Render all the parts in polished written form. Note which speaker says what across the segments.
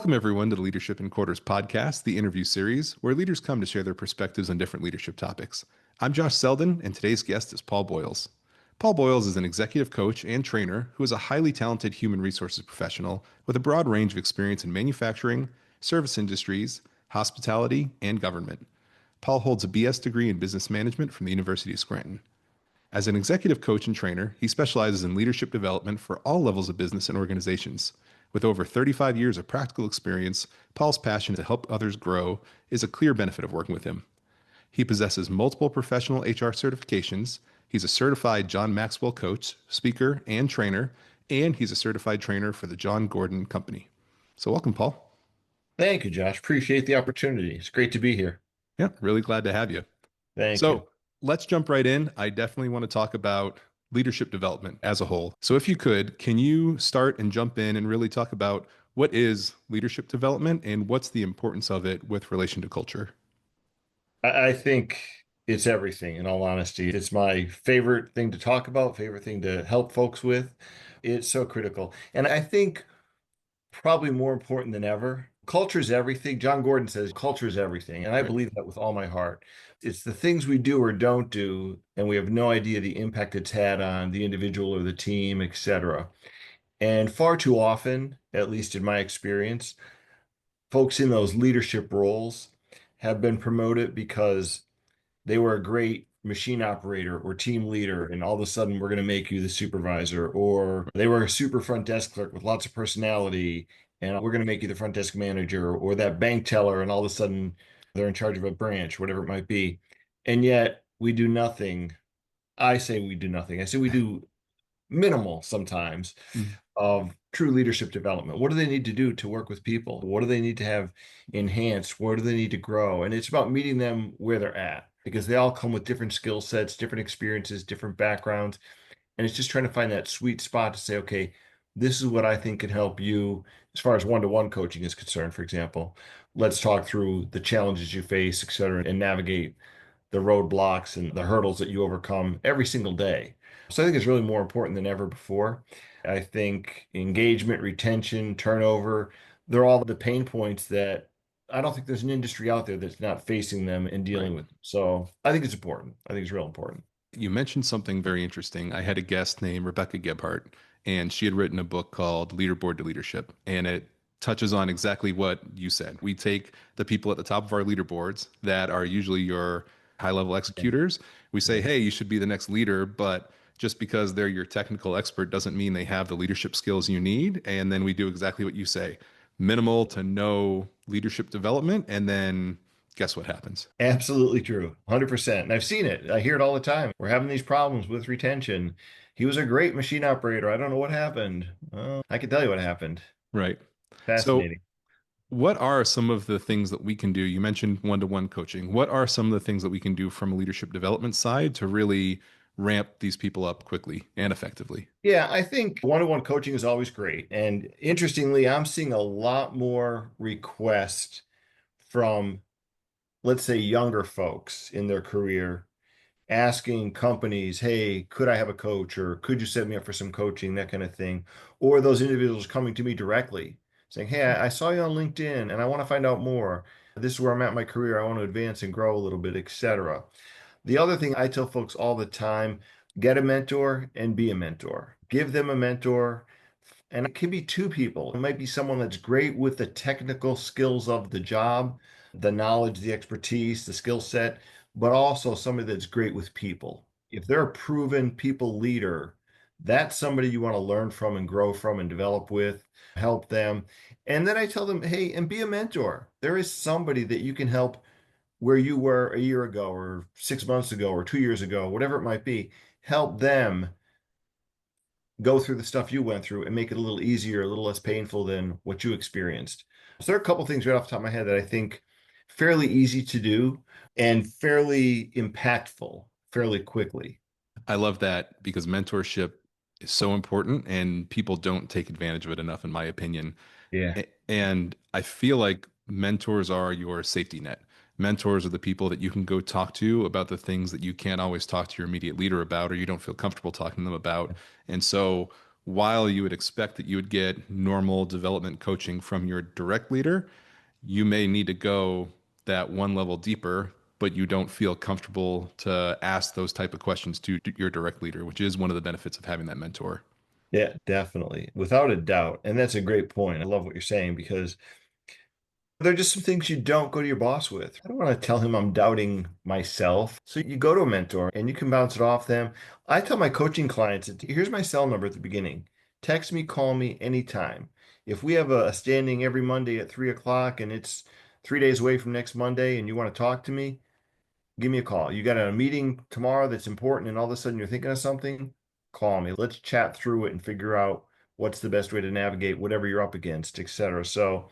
Speaker 1: Welcome, everyone, to the Leadership in Quarters podcast, the interview series where leaders come to share their perspectives on different leadership topics. I'm Josh Selden, and today's guest is Paul Boyles. Paul Boyles is an executive coach and trainer who is a highly talented human resources professional with a broad range of experience in manufacturing, service industries, hospitality, and government. Paul holds a BS degree in business management from the University of Scranton. As an executive coach and trainer, he specializes in leadership development for all levels of business and organizations. With over 35 years of practical experience, Paul's passion to help others grow is a clear benefit of working with him. He possesses multiple professional HR certifications. He's a certified John Maxwell coach, speaker, and trainer, and he's a certified trainer for the John Gordon Company. So welcome, Paul.
Speaker 2: Thank you, Josh. Appreciate the opportunity. It's great to be here.
Speaker 1: Yeah, really glad to have you.
Speaker 2: Thank you.
Speaker 1: So let's jump right in. I definitely want to talk about leadership development as a whole. So if you could, can you start and jump in and really talk about what is leadership development and what's the importance of it with relation to culture?
Speaker 2: I think it's everything, in all honesty. It's my favorite thing to talk about, favorite thing to help folks with. It's so critical. And I think probably more important than ever, culture is everything. John Gordon says culture is everything. And I
Speaker 1: Right.
Speaker 2: believe that with all my heart. It's the things we do or don't do, and we have no idea the impact it's had on the individual or the team, etc. And far too often, at least in my experience, folks in those leadership roles have been promoted because they were a great machine operator or team leader, and all of a sudden we're going to make you the supervisor, or they were a super front desk clerk with lots of personality, and we're going to make you the front desk manager, or that bank teller, and all of a sudden they're in charge of a branch, whatever it might be. And yet we do nothing. I say we do nothing. I say we do minimal sometimes
Speaker 1: Mm.
Speaker 2: of true leadership development. What do they need to do to work with people? What do they need to have enhanced? Where do they need to grow? And it's about meeting them where they're at because they all come with different skill sets, different experiences, different backgrounds. And it's just trying to find that sweet spot to say, okay, this is what I think can help you as far as one-to-one coaching is concerned, for example. Let's talk through the challenges you face, et cetera, and navigate the roadblocks and the hurdles that you overcome every single day. So I think it's really more important than ever before. I think engagement, retention, turnover, they're all the pain points that I don't think there's an industry out there that's not facing them and
Speaker 1: Right.
Speaker 2: dealing with them. So I think it's important. I think it's real important.
Speaker 1: You mentioned something very interesting. I had a guest named Rebecca Gebhardt, and she had written a book called Leaderboard to Leadership, and it touches on exactly what you said. We take the people at the top of our leaderboards that are usually your high level
Speaker 2: Yeah.
Speaker 1: executors. We say,
Speaker 2: Yeah.
Speaker 1: hey, you should be the next leader, but just because they're your technical expert doesn't mean they have the leadership skills you need. And then we do exactly what you say, minimal to no leadership development. And then guess what happens?
Speaker 2: Absolutely true. 100%. And I've seen it. I hear it all the time. We're having these problems with retention. He was a great machine operator. I don't know what happened. Well, I can tell you what happened.
Speaker 1: Right. So,
Speaker 2: Fascinating.
Speaker 1: what are some of the things that we can do? You mentioned one-to-one coaching. What are some of the things that we can do from a leadership development side to really ramp these people up quickly and effectively?
Speaker 2: Yeah, I think one-on-one coaching is always great. And interestingly, I'm seeing a lot more requests from, let's say, younger folks in their career asking companies, hey, could I have a coach or could you set me up for some coaching, that kind of thing. Or those individuals coming to me directly saying, hey, I saw you on LinkedIn and I want to find out more. This is where I'm at in my career. I want to advance and grow a little bit, etc. The other thing I tell folks all the time, get a mentor and be a mentor. Give them a mentor. And it can be two people. It might be someone that's great with the technical skills of the job, the knowledge, the expertise, the skill set, but also somebody that's great with people. If they're a proven people leader, that's somebody you want to learn from and grow from and develop with, help them. And then I tell them, hey, and be a mentor. There is somebody that you can help where you were a year ago or 6 months ago or 2 years ago, whatever it might be, help them go through the stuff you went through and make it a little easier, a little less painful than what you experienced. So there are a couple things right off the top of my head that I think fairly easy to do and fairly impactful fairly quickly.
Speaker 1: I love that because mentorship is so important and people don't take advantage of it enough, in my opinion.
Speaker 2: Yeah.
Speaker 1: And I feel like mentors are your safety net. Mentors are the people that you can go talk to about the things that you can't always talk to your immediate leader about or you don't feel comfortable talking to them about. And so while you would expect that you would get normal development coaching from your direct leader, you may need to go that one level deeper, but you don't feel comfortable to ask those type of questions to your direct leader, which is one of the benefits of having that mentor.
Speaker 2: Yeah, definitely. Without a doubt. And that's a great point. I love what you're saying because there are just some things you don't go to your boss with. I don't want to tell him I'm doubting myself. So you go to a mentor and you can bounce it off them. I tell my coaching clients, here's my cell number at the beginning. Text me, call me anytime. If we have a standing every Monday at 3 o'clock and it's 3 days away from next Monday and you want to talk to me, give me a call. You got a meeting tomorrow that's important and all of a sudden you're thinking of something, call me. Let's chat through it and figure out what's the best way to navigate whatever you're up against, etc. So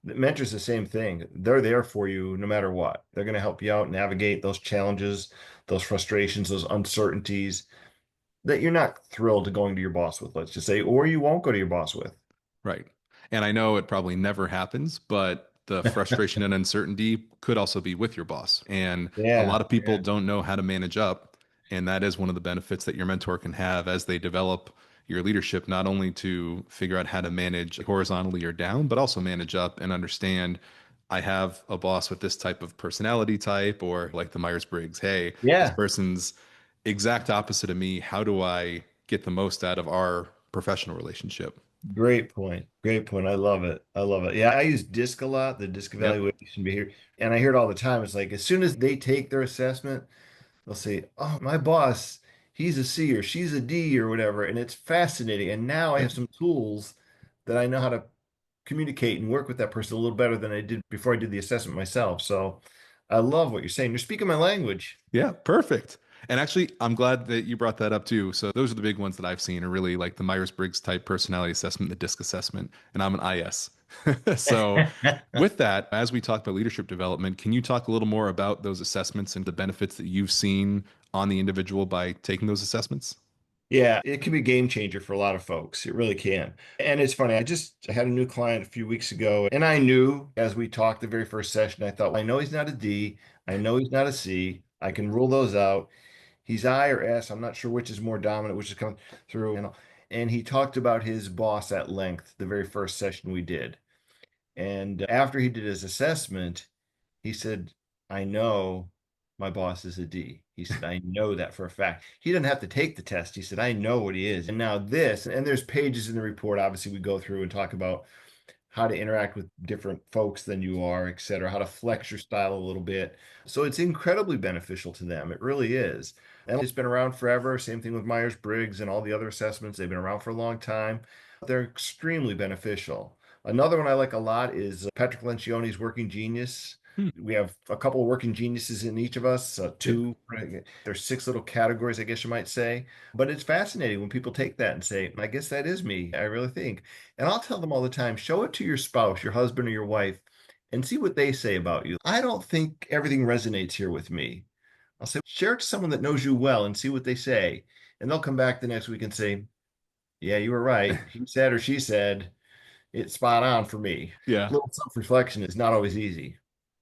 Speaker 2: the mentor's the same thing. They're there for you no matter what. They're going to help you out navigate those challenges, those frustrations, those uncertainties that you're not thrilled to going to your boss with, let's just say, or you won't go to your boss with.
Speaker 1: Right. And I know it probably never happens, but the frustration and uncertainty could also be with your boss. And a lot
Speaker 2: Yeah,
Speaker 1: of people
Speaker 2: yeah.
Speaker 1: don't know how to manage up. And that is one of the benefits that your mentor can have as they develop your leadership, not only to figure out how to manage horizontally or down, but also manage up and understand I have a boss with this type of personality type, or like the Myers-Briggs, hey, this
Speaker 2: Yeah.
Speaker 1: person's exact opposite of me. How do I get the most out of our professional relationship?
Speaker 2: Great point. Great point. I love it. I love it. Yeah, I use DISC a lot, the DISC
Speaker 1: Yep.
Speaker 2: evaluation behavior, and I hear it all the time. It's like as soon as they take their assessment, they'll say, "Oh, my boss, he's a C or she's a D or whatever," and it's fascinating. And now I have
Speaker 1: Yep.
Speaker 2: some tools that I know how to communicate and work with that person a little better than I did before I did the assessment myself. So I love what you're saying. You're speaking my language.
Speaker 1: Yeah, perfect. And actually, I'm glad that you brought that up too. So those are the big ones that I've seen are really like the Myers-Briggs type personality assessment, the DISC assessment, and I'm an IS. So with that, as we talk about leadership development, can you talk a little more about those assessments and the benefits that you've seen on the individual by taking those assessments?
Speaker 2: Yeah, it can be a game changer for a lot of folks. It really can. And it's funny, I had a new client a few weeks ago, and I knew as we talked the very first session, I thought, well, I know he's not a D. I know he's not a C. I can rule those out. He's I or S. I'm not sure which is more dominant, which is coming through. And he talked about his boss at length the very first session we did. And after he did his assessment, he said, I know my boss is a D. He said, I know that for a fact. He didn't have to take the test. He said, I know what he is. And now this, and there's pages in the report, obviously, we go through and talk about how to interact with different folks than you are, et cetera, how to flex your style a little bit. So it's incredibly beneficial to them. It really is. And it's been around forever. Same thing with Myers-Briggs and all the other assessments. They've been around for a long time. They're extremely beneficial. Another one I like a lot is Patrick Lencioni's Working Genius.
Speaker 1: Hmm.
Speaker 2: We have a couple of working geniuses in each of us,
Speaker 1: Yep.
Speaker 2: two. There's six little categories, I guess you might say. But it's fascinating when people take that and say, I guess that is me. I really think. And I'll tell them all the time, show it to your spouse, your husband or your wife, and see what they say about you. I don't think everything resonates here with me. I'll say, share it to someone that knows you well and see what they say. And they'll come back the next week and say, yeah, you were right. He said or she said, it's spot on for me. A
Speaker 1: Yeah.
Speaker 2: little self-reflection is not always easy.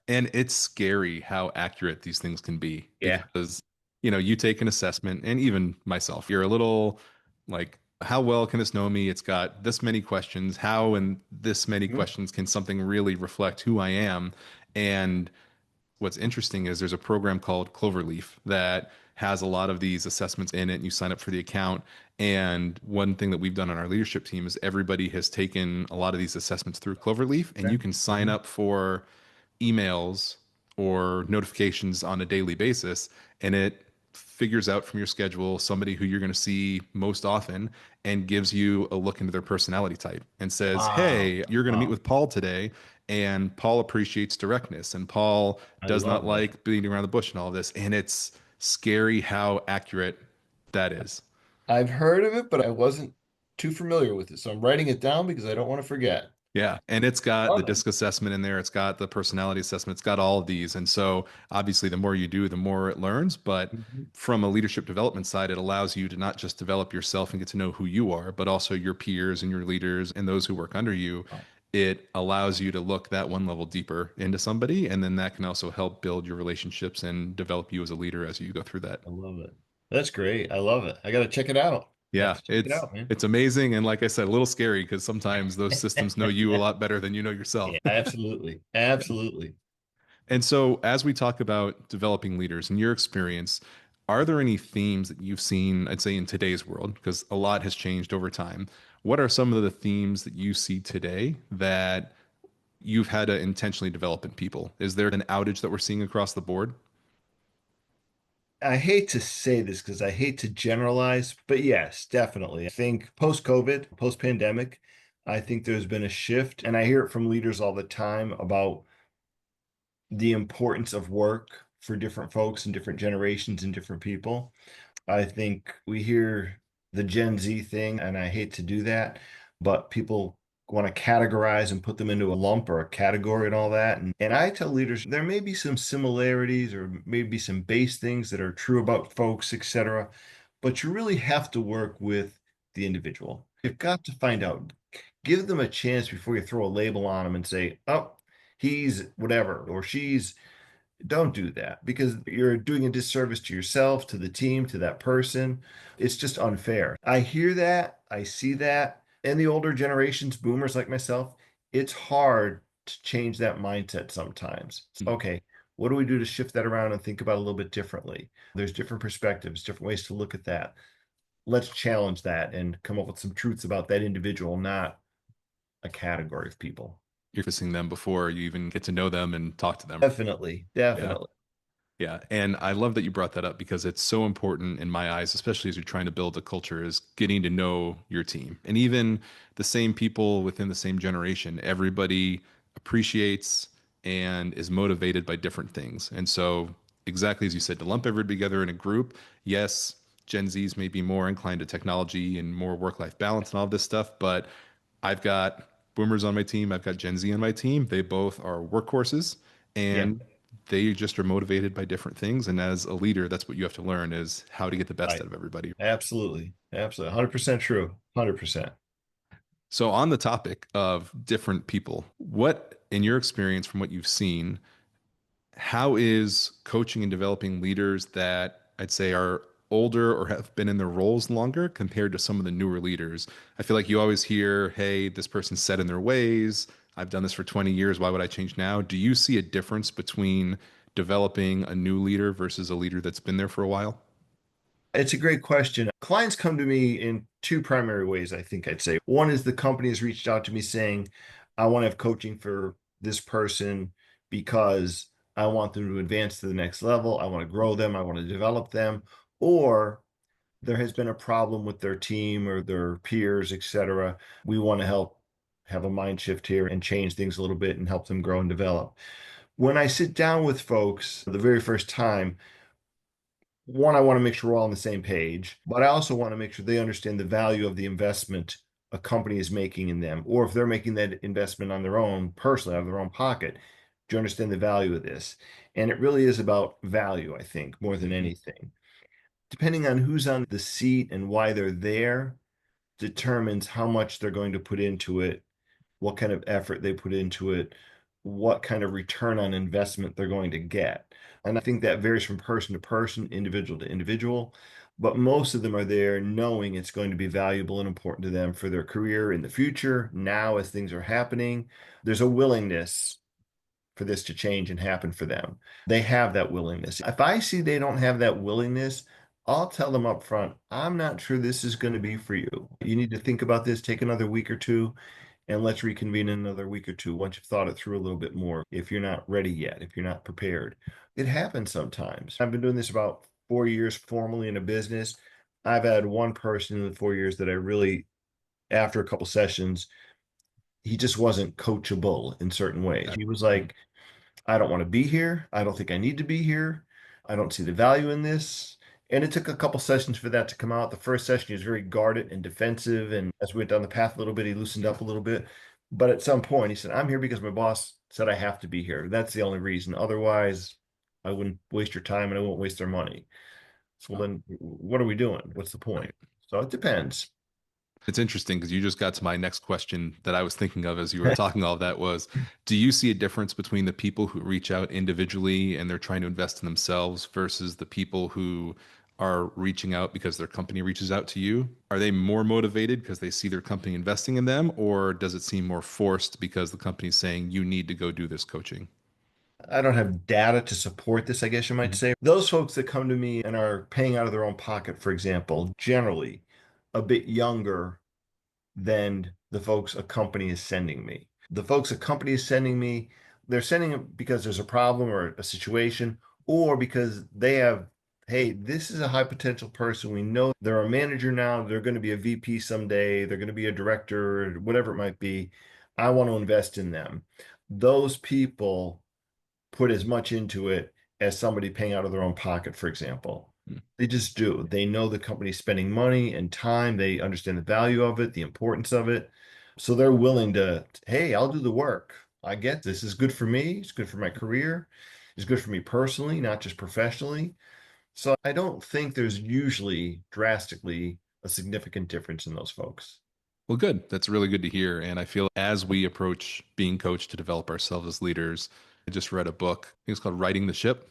Speaker 1: And it's scary how accurate these things can be
Speaker 2: Yeah.
Speaker 1: because, you take an assessment, and even myself, you're a little like, how well can this know me? It's got this many questions. How in this many
Speaker 2: Mhm.
Speaker 1: questions can something really reflect who I am? And what's interesting is there's a program called Cloverleaf that has a lot of these assessments in it, and you sign up for the account. And one thing that we've done on our leadership team is everybody has taken a lot of these assessments through Cloverleaf, and
Speaker 2: Okay.
Speaker 1: you can sign
Speaker 2: Mhm.
Speaker 1: up for emails or notifications on a daily basis, and it figures out from your schedule somebody who you're going to see most often and gives you a look into their personality type and says,
Speaker 2: Wow.
Speaker 1: hey, you're going to meet
Speaker 2: Wow.
Speaker 1: with Paul today, and Paul appreciates directness, and Paul
Speaker 2: I
Speaker 1: does not
Speaker 2: love that.
Speaker 1: like beating around the bush and all of this. And it's scary how accurate that is.
Speaker 2: I've heard of it, but I wasn't too familiar with it. So I'm writing it down because I don't want to forget.
Speaker 1: Yeah. And it's got the
Speaker 2: Love it.
Speaker 1: disc assessment in there. It's got the personality assessment. It's got all of these. And so obviously, the more you do, the more it learns. But
Speaker 2: Mhm.
Speaker 1: from a leadership development side, it allows you to not just develop yourself and get to know who you are, but also your peers and your leaders and those who work under you.
Speaker 2: Wow.
Speaker 1: It allows you to look that one level deeper into somebody. And then that can also help build your relationships and develop you as a leader as you go through that.
Speaker 2: I love it. That's great. I love it. I got to check it out. Have
Speaker 1: Yeah,
Speaker 2: to check it out, man.
Speaker 1: it's amazing and like I said, a little scary because sometimes those systems know you a lot better than you know yourself.
Speaker 2: Yeah, absolutely. Absolutely.
Speaker 1: And so, as we talk about developing leaders, in your experience, are there any themes that you've seen, I'd say, in today's world? Because a lot has changed over time. What are some of the themes that you see today that you've had to intentionally develop in people? Is there an outage that we're seeing across the board?
Speaker 2: I hate to say this because I hate to generalize, but yes, definitely. I think post-COVID, post-pandemic, I think there's been a shift, and I hear it from leaders all the time about the importance of work for different folks and different generations and different people. I think we hear the Gen Z thing, and I hate to do that, but people want to categorize and put them into a lump or a category and all that. And I tell leaders there may be some similarities or maybe some base things that are true about folks, etc. But you really have to work with the individual. You've got to find out, give them a chance before you throw a label on them and say, oh, he's whatever, or she's don't do that because you're doing a disservice to yourself, to the team, to that person. It's just unfair. I hear that. I see that. And the older generations, boomers like myself, it's hard to change that mindset sometimes. Okay, what do we do to shift that around and think about it a little bit differently? There's different perspectives, different ways to look at that. Let's challenge that and come up with some truths about that individual, not a category of people.
Speaker 1: You're kissing them before you even get to know them and talk to them.
Speaker 2: Definitely,
Speaker 1: Yeah.
Speaker 2: definitely.
Speaker 1: Yeah, and I love that you brought that up because it's so important in my eyes, especially as you're trying to build a culture, is getting to know your team. And even the same people within the same generation, everybody appreciates and is motivated by different things. And so, exactly as you said, to lump everybody together in a group, yes, Gen Zs may be more inclined to technology and more work-life balance and all this stuff, but I've got boomers on my team, I've got Gen Z on my team. They both are workhorses
Speaker 2: Yeah,
Speaker 1: and they just are motivated by different things. And as a leader, that's what you have to learn is how to get the best
Speaker 2: right.
Speaker 1: out of everybody.
Speaker 2: Absolutely. Absolutely. 100% true. 100%.
Speaker 1: So, on the topic of different people, what, in your experience from what you've seen, how is coaching and developing leaders that I'd say are older or have been in their roles longer compared to some of the newer leaders? I feel like you always hear, hey, this person's set in their ways. I've done this for 20 years. Why would I change now? Do you see a difference between developing a new leader versus a leader that's been there for a while?
Speaker 2: It's a great question. Clients come to me in two primary ways, I think I'd say. One is the company has reached out to me saying, I want to have coaching for this person because I want them to advance to the next level. I want to grow them. I want to develop them. Or there has been a problem with their team or their peers, etc. We want to help have a mind shift here and change things a little bit and help them grow and develop. When I sit down with folks the very first time, one, I want to make sure we're all on the same page, but I also want to make sure they understand the value of the investment a company is making in them, or if they're making that investment on their own, personally, out of their own pocket. Do you understand the value of this? And it really is about value, I think, more than
Speaker 1: Mhm.
Speaker 2: anything. Depending on who's on the seat and why they're there, determines how much they're going to put into it, what kind of effort they put into it, what kind of return on investment they're going to get. And I think that varies from person to person, individual to individual. But most of them are there knowing it's going to be valuable and important to them for their career in the future, now as things are happening. There's a willingness for this to change and happen for them. They have that willingness. If I see they don't have that willingness, I'll tell them up front, I'm not sure this is going to be for you. You need to think about this, take another week or two, and let's reconvene in another week or two once you've thought it through a little bit more. If you're not ready yet, if you're not prepared, it happens sometimes. I've been doing this about 4 years formally in a business. I've had one person in the 4 years that I really, after a couple sessions, he just wasn't coachable in certain ways.
Speaker 1: Okay.
Speaker 2: He was
Speaker 1: Mhm.
Speaker 2: like, I don't want to be here. I don't think I need to be here. I don't see the value in this. And it took a couple sessions for that to come out. The first session, he was very guarded and defensive. And as we went down the path a little bit, he loosened up a little bit. But at some point, he said, I'm here because my boss said I have to be here. That's the only reason. Otherwise, I wouldn't waste your time and I won't waste their money. So
Speaker 1: Oh,
Speaker 2: then what are we doing? What's the point?
Speaker 1: right.
Speaker 2: So it depends.
Speaker 1: It's interesting because you just got to my next question that I was thinking of as you were talking all of that was, do you see a difference between the people who reach out individually and they're trying to invest in themselves versus the people who are reaching out because their company reaches out to you? Are they more motivated because they see their company investing in them, or does it seem more forced because the company's saying you need to go do this coaching?
Speaker 2: I don't have data to support this, I guess you might
Speaker 1: Mhm.
Speaker 2: say. Those folks that come to me and are paying out of their own pocket, for example, generally a bit younger than the folks a company is sending me. The folks a company is sending me, they're sending it because there's a problem or a situation, or because they have, hey, this is a high potential person. We know they're a manager now, they're going to be a VP someday, they're going to be a director, whatever it might be. I want to invest in them. Those people put as much into it as somebody paying out of their own pocket, for example. They just do. They know the company's spending money and time. They understand the value of it, the importance of it. So they're willing to, hey, I'll do the work. I get this is good for me. It's good for my career. It's good for me personally, not just professionally. So I don't think there's usually drastically a significant difference in those folks.
Speaker 1: Well, good. That's really good to hear. And I feel as we approach being coached to develop ourselves as leaders, I just read a book. I think it's called Writing the Ship.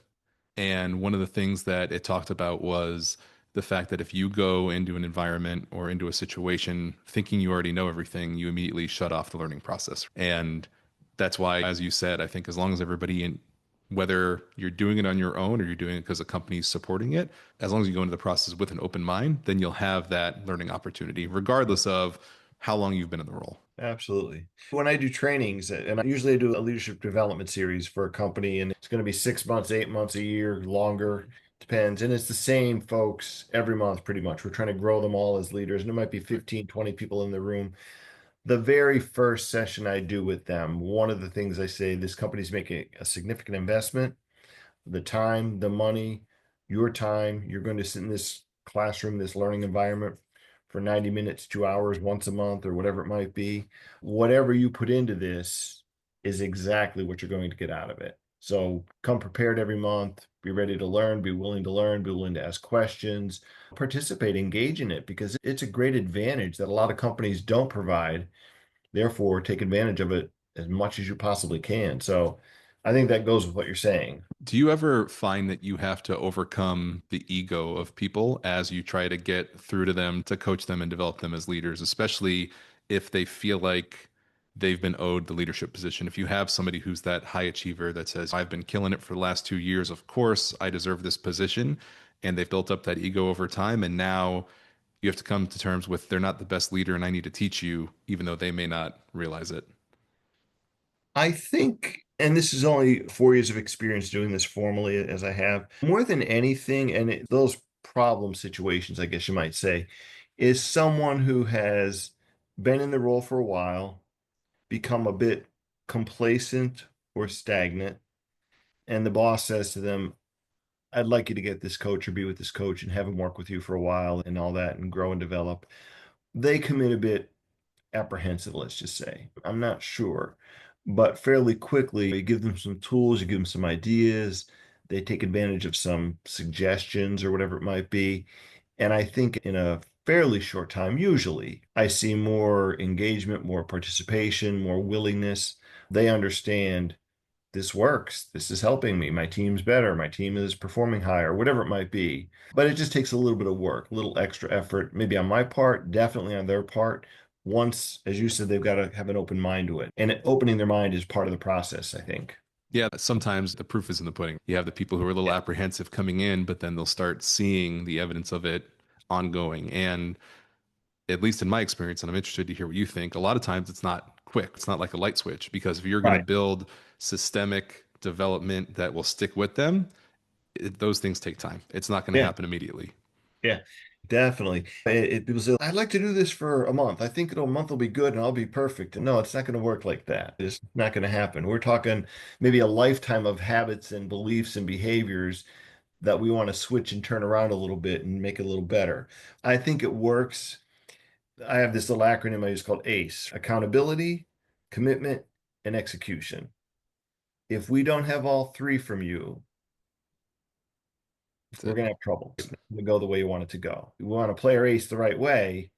Speaker 1: And one of the things that it talked about was the fact that if you go into an environment or into a situation thinking you already know everything, you immediately shut off the learning process. And that's why, as you said, I think as long as everybody in, whether you're doing it on your own or you're doing it because a company's supporting it, as long as you go into the process with an open mind, then you'll have that learning opportunity, regardless of how long you've been in the role.
Speaker 2: Absolutely. When I do trainings, and I usually do a leadership development series for a company, and it's going to be 6 months, 8 months, a year, longer, depends. And it's the same folks every month, pretty much. We're trying to grow them all as leaders, and there might be 15, 20 people in the room. The very first session I do with them, one of the things I say, this company's making a significant investment, the time, the money, your time. You're going to sit in this classroom, this learning environment for 90 minutes, 2 hours, once a month, or whatever it might be. Whatever you put into this is exactly what you're going to get out of it. So come prepared every month, be ready to learn, be willing to ask questions, participate, engage in it because it's a great advantage that a lot of companies don't provide. Therefore, take advantage of it as much as you possibly can. So I think that goes with what you're saying.
Speaker 1: Do you ever find that you have to overcome the ego of people as you try to get through to them to coach them and develop them as leaders, especially if they feel like they've been owed the leadership position? If you have somebody who's that high achiever that says, I've been killing it for the last 2 years, of course I deserve this position, and they've built up that ego over time, and now you have to come to terms with they're not the best leader and I need to teach you, even though they may not realize it.
Speaker 2: I think, and this is only 4 years of experience doing this formally as I have, more than anything, and those problem situations, I guess you might say, is someone who has been in the role for a while, become a bit complacent or stagnant, and the boss says to them, I'd like you to get this coach or be with this coach and have him work with you for a while and all that and grow and develop. They commit a bit apprehensive, let's just say. I'm not sure. But fairly quickly, you give them some tools, you give them some ideas, they take advantage of some suggestions or whatever it might be. And I think in a fairly short time, usually, I see more engagement, more participation, more willingness. They understand this works. This is helping me. My team's better. My team is performing higher, whatever it might be. But it just takes a little bit of work, a little extra effort, maybe on my part, definitely on their part. Once, as you said, they've got to have an open mind to it. And opening their mind is part of the process, I think.
Speaker 1: Yeah, sometimes the proof is in the pudding. You have the people who are a little
Speaker 2: Yeah.
Speaker 1: apprehensive coming in, but then they'll start seeing the evidence of it ongoing. And at least in my experience, and I'm interested to hear what you think, a lot of times it's not quick. It's not like a light switch because if you're going to
Speaker 2: Right.
Speaker 1: build systemic development that will stick with them, those things take time. It's not going to
Speaker 2: Yeah.
Speaker 1: happen immediately.
Speaker 2: Yeah. Definitely. People say, I'd like to do this for a month. I think a month will be good and I'll be perfect. No, it's not going to work like that. It's not going to happen. We're talking maybe a lifetime of habits and beliefs and behaviors that we want to switch and turn around a little bit and make it a little better. I think it works. I have this little acronym I use called ACE: accountability, commitment, and execution. If we don't have all three from you,
Speaker 1: That's
Speaker 2: we're
Speaker 1: it.
Speaker 2: going to have trouble. It's not going to go the way you want it to go. We want to play our ACE the right way,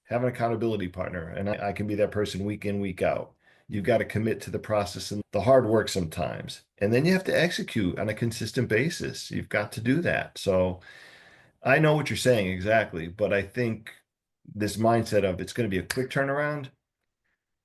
Speaker 2: have an accountability partner, and I can be that person week in, week out. You've got to commit to the process and the hard work sometimes. And then you have to execute on a consistent basis. You've got to do that. So I know what you're saying exactly, but I think this mindset of it's going to be a quick turnaround,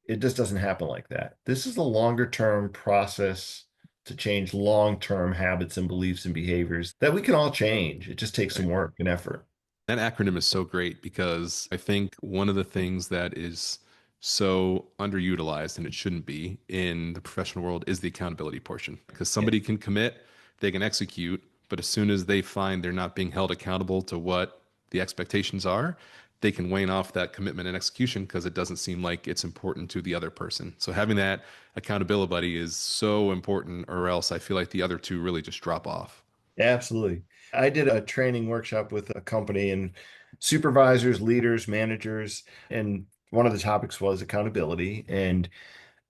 Speaker 2: it just doesn't happen like that. This is a longer term process to change long term habits and beliefs and behaviors that we can all change. It just takes some
Speaker 1: Right.
Speaker 2: work and effort.
Speaker 1: That acronym is so great because I think one of the things that is so underutilized, and it shouldn't be in the professional world, is the accountability portion. Because
Speaker 2: Yeah,
Speaker 1: somebody can commit, they can execute, but as soon as they find they're not being held accountable to what the expectations are, they can wane off that commitment and execution because it doesn't seem like it's important to the other person. So having that accountability buddy is so important, or else I feel like the other two really just drop off.
Speaker 2: absolutely. I did a training workshop with a company and supervisors, leaders, managers, and one of the topics was accountability. And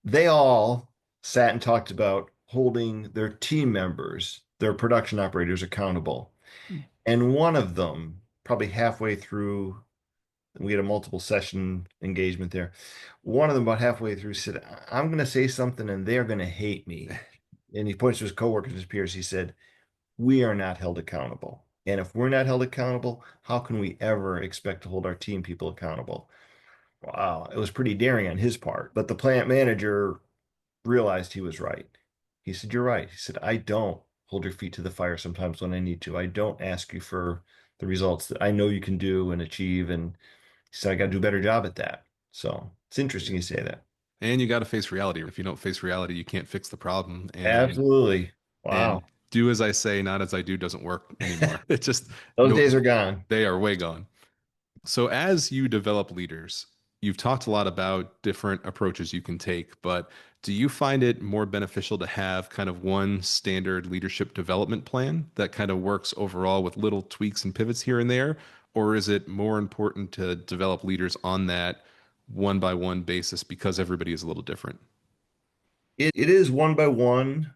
Speaker 2: they all sat and talked about holding their team members, their production operators accountable. And one of them, probably halfway through, we had a multiple session engagement there. One of them, about halfway through, said, I'm going to say something and they're going to hate me. And he points to his coworkers and his peers. He said, we are not held accountable. And if we're not held accountable, how can we ever expect to hold our team people accountable? Wow, it was pretty daring on his part. But the plant manager realized he was right. He said, you're right. He said, I don't hold your feet to the fire sometimes when I need to. I don't ask you for the results that I know you can do and achieve. And he said, I got to do a better job at that. So it's interesting you say that.
Speaker 1: And you got to face reality. If you don't face reality, you can't fix the problem.
Speaker 2: Absolutely.
Speaker 1: And
Speaker 2: Wow.
Speaker 1: do as I say, not as I do doesn't work anymore. It just
Speaker 2: Those
Speaker 1: no,
Speaker 2: days are gone.
Speaker 1: they are way gone. So as you develop leaders, you've talked a lot about different approaches you can take, but do you find it more beneficial to have kind of one standard leadership development plan that kind of works overall with little tweaks and pivots here and there? Or is it more important to develop leaders on that one by one basis because everybody is a little different?
Speaker 2: It is one by one,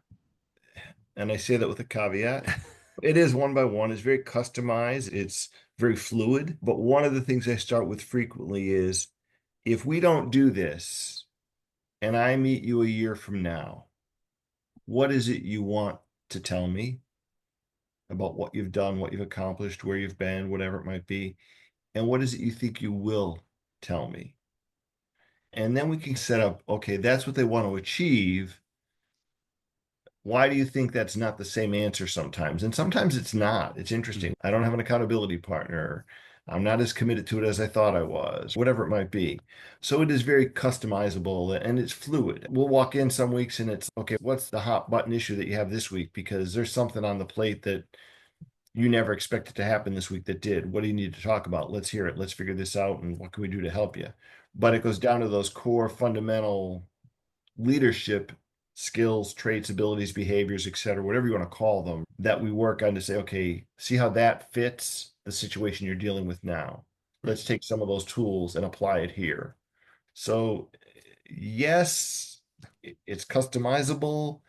Speaker 2: and I say that with a caveat. It is one by one. It's very customized. It's very fluid. But one of the things I start with frequently is if we don't do this and I meet you a year from now, what is it you want to tell me about what you've done, what you've accomplished, where you've been, whatever it might be? And what is it you think you will tell me? And then we can set up, okay, that's what they want to achieve. Why do you think that's not the same answer sometimes? And sometimes it's not. It's
Speaker 1: Mhm.
Speaker 2: interesting. I don't have an accountability partner. I'm not as committed to it as I thought I was, whatever it might be. So it is very customizable and it's fluid. We'll walk in some weeks and it's okay, what's the hot button issue that you have this week? Because there's something on the plate that you never expected to happen this week that did. What do you need to talk about? Let's hear it. Let's figure this out. And what can we do to help you? But it goes down to those core fundamental leadership skills, traits, abilities, behaviors, et cetera, whatever you want to call them, that we work on to say, okay, see how that fits the situation you're dealing with now.
Speaker 1: Right.
Speaker 2: Let's take some of those tools and apply it here. So, yes, it's customizable,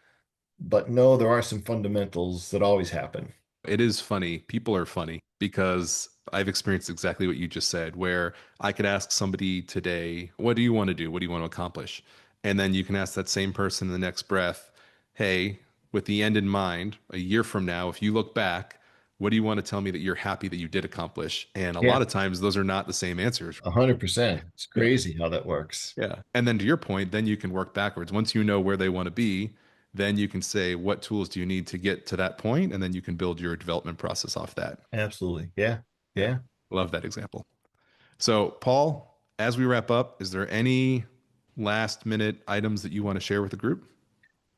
Speaker 2: but no, there are some fundamentals that always happen.
Speaker 1: It is funny. People are funny because I've experienced exactly what you just said, where I could ask somebody today, what do you want to do? What do you want to accomplish? And then you can ask that same person in the next breath, hey, with the end in mind, a year from now, if you look back, what do you want to tell me that you're happy that you did accomplish? And a
Speaker 2: Yeah,
Speaker 1: lot of times those are not the same answers.
Speaker 2: 100%. It's
Speaker 1: Yeah.
Speaker 2: crazy how that works.
Speaker 1: Yeah. And then to your point, then you can work backwards. Once you know where they want to be, then you can say, what tools do you need to get to that point? And then you can build your development process off that.
Speaker 2: Absolutely. Yeah.
Speaker 1: Yeah.
Speaker 2: Yeah.
Speaker 1: Love that example. So, Paul, as we wrap up, is there any last minute items that you want to share with the group?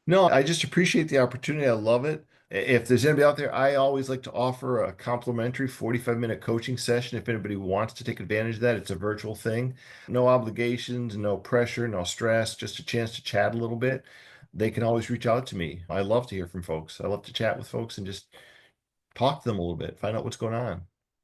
Speaker 2: No, I just appreciate the opportunity. I love it. If there's anybody out there, I always like to offer a complimentary 45-minute coaching session. If anybody wants to take advantage of that, it's a virtual thing. No obligations, no pressure, no stress, just a chance to chat a little bit. They can always reach out to me. I love to hear from folks. I love to chat with folks and just talk to them a little bit, find out what's going on.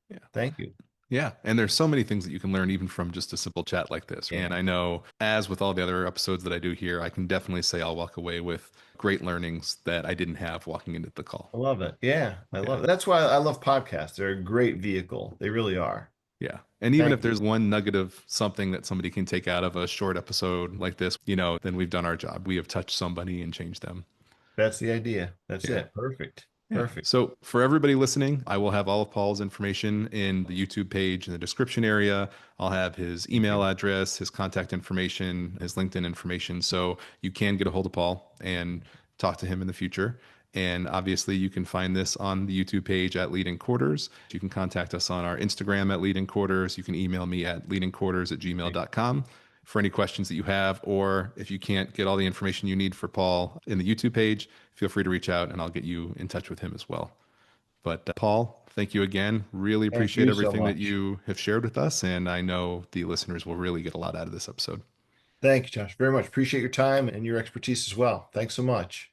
Speaker 1: Yeah.
Speaker 2: Thank you.
Speaker 1: Yeah. And there's so many things that you can learn even from just a simple chat like this. And
Speaker 2: Yeah,
Speaker 1: I know, as with all the other episodes that I do here, I can definitely say I'll walk away with great learnings that I didn't have walking into the call.
Speaker 2: I love it. Yeah, I
Speaker 1: Yeah.
Speaker 2: love it. That's why I love podcasts. They're a great vehicle. They really are.
Speaker 1: Yeah. And even if
Speaker 2: Thank you.
Speaker 1: there's one nugget of something that somebody can take out of a short episode like this, then we've done our job. We have touched somebody and changed them.
Speaker 2: That's the idea. That's
Speaker 1: Yeah.
Speaker 2: it. Perfect.
Speaker 1: Yeah.
Speaker 2: Perfect.
Speaker 1: So for everybody listening, I will have all of Paul's information in the YouTube page in the description area. I'll have his
Speaker 2: Thank
Speaker 1: email
Speaker 2: you.
Speaker 1: address, his contact information, his LinkedIn information. So you can get a hold of Paul and talk to him in the future. And obviously, you can find this on the YouTube page at Leading Quarters. You can contact us on our Instagram at Leading Quarters. You can email me at leadingquarters@gmail.com for any questions that you have. Or if you can't get all the information you need for Paul in the YouTube page, feel free to reach out and I'll get you in touch with him as well. But Paul, thank you again. Really
Speaker 2: Thank
Speaker 1: appreciate
Speaker 2: you so
Speaker 1: everything that
Speaker 2: much.
Speaker 1: you have shared with us. And I know the listeners will really get a lot out of this episode.
Speaker 2: Thank you, Josh. Very much. Appreciate your time and your expertise as well. Thanks so much.